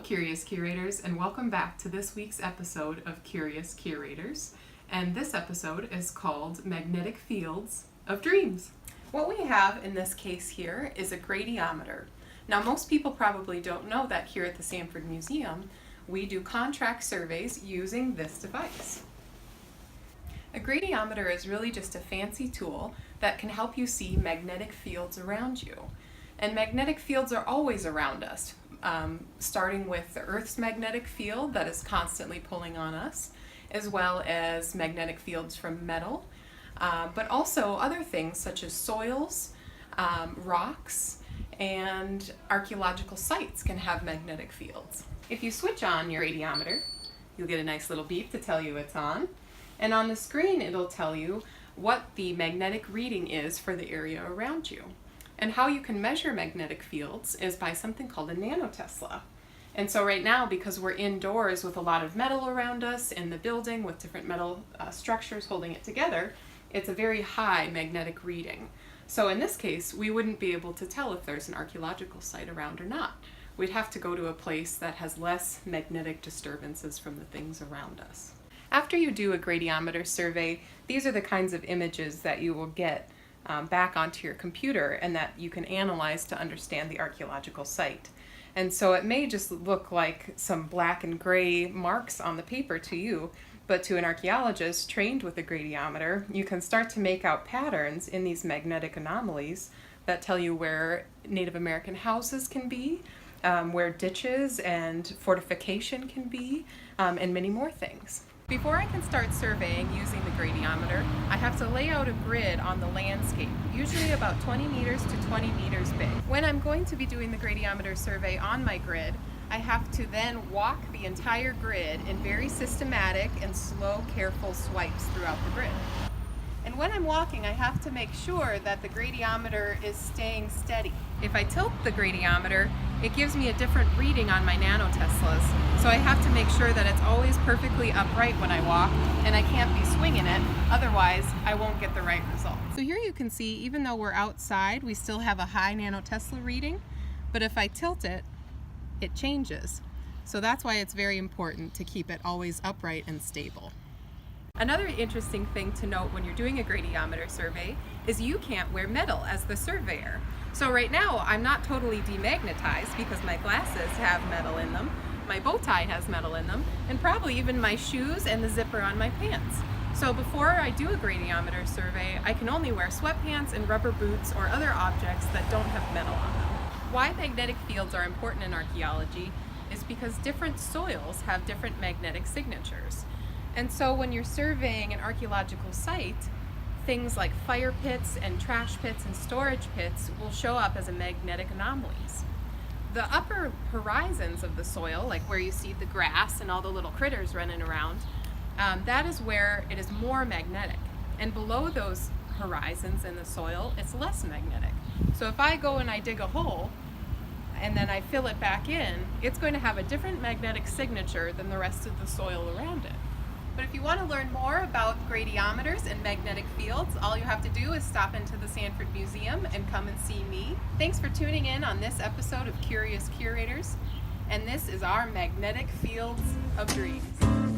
Curious Curators, and welcome back to this week's episode of Curious Curators. And this episode is called Magnetic Fields of Dreams. What we have in this case here is a gradiometer. Now, most people probably don't know that here at the Sanford Museum, we do contract surveys using this device. A gradiometer is really just a fancy tool that can help you see magnetic fields around you. And magnetic fields are always around us, starting with the Earth's magnetic field that is constantly pulling on us, as well as magnetic fields from metal, but also other things such as soils, rocks, and archaeological sites can have magnetic fields. If you switch on your gradiometer, you'll get a nice little beep to tell you it's on. And on the screen, it'll tell you what the magnetic reading is for the area around you. And how you can measure magnetic fields is by something called a nanotesla. And so right now, because we're indoors with a lot of metal around us in the building with different metal structures holding it together, it's a very high magnetic reading. So in this case, we wouldn't be able to tell if there's an archaeological site around or not. We'd have to go to a place that has less magnetic disturbances from the things around us. After you do a gradiometer survey, these are the kinds of images that you will get back onto your computer and that you can analyze to understand the archaeological site. And so it may just look like some black and gray marks on the paper to you, but to an archaeologist trained with a gradiometer, you can start to make out patterns in these magnetic anomalies that tell you where Native American houses can be, where ditches and fortification can be, and many more things. Before I can start surveying using the gradiometer, I have to lay out a grid on the landscape, usually about 20 meters to 20 meters big. When I'm going to be doing the gradiometer survey on my grid, I have to then walk the entire grid in very systematic and slow, careful swipes throughout the grid. And when I'm walking, I have to make sure that the gradiometer is staying steady. If I tilt the gradiometer, it gives me a different reading on my nanoteslas. So I have to make sure that it's always perfectly upright when I walk, and I can't be swinging it, otherwise I won't get the right result. So here you can see, even though we're outside, we still have a high nanotesla reading, but if I tilt it, it changes. So that's why it's very important to keep it always upright and stable. Another interesting thing to note when you're doing a gradiometer survey is you can't wear metal as the surveyor. So right now I'm not totally demagnetized because my glasses have metal in them, my bow tie has metal in them, and probably even my shoes and the zipper on my pants. So before I do a gradiometer survey, I can only wear sweatpants and rubber boots or other objects that don't have metal on them. Why magnetic fields are important in archaeology is because different soils have different magnetic signatures. And so when you're surveying an archaeological site, things like fire pits and trash pits and storage pits will show up as magnetic anomalies. The upper horizons of the soil, like where you see the grass and all the little critters running around, that is where it is more magnetic. And below those horizons in the soil, it's less magnetic. So if I go and I dig a hole, and then I fill it back in, it's going to have a different magnetic signature than the rest of the soil around it. But if you want to learn more about gradiometers and magnetic fields, all you have to do is stop into the Sanford Museum and come and see me. Thanks for tuning in on this episode of Curious Curators, and this is our Magnetic Fields of Dreams.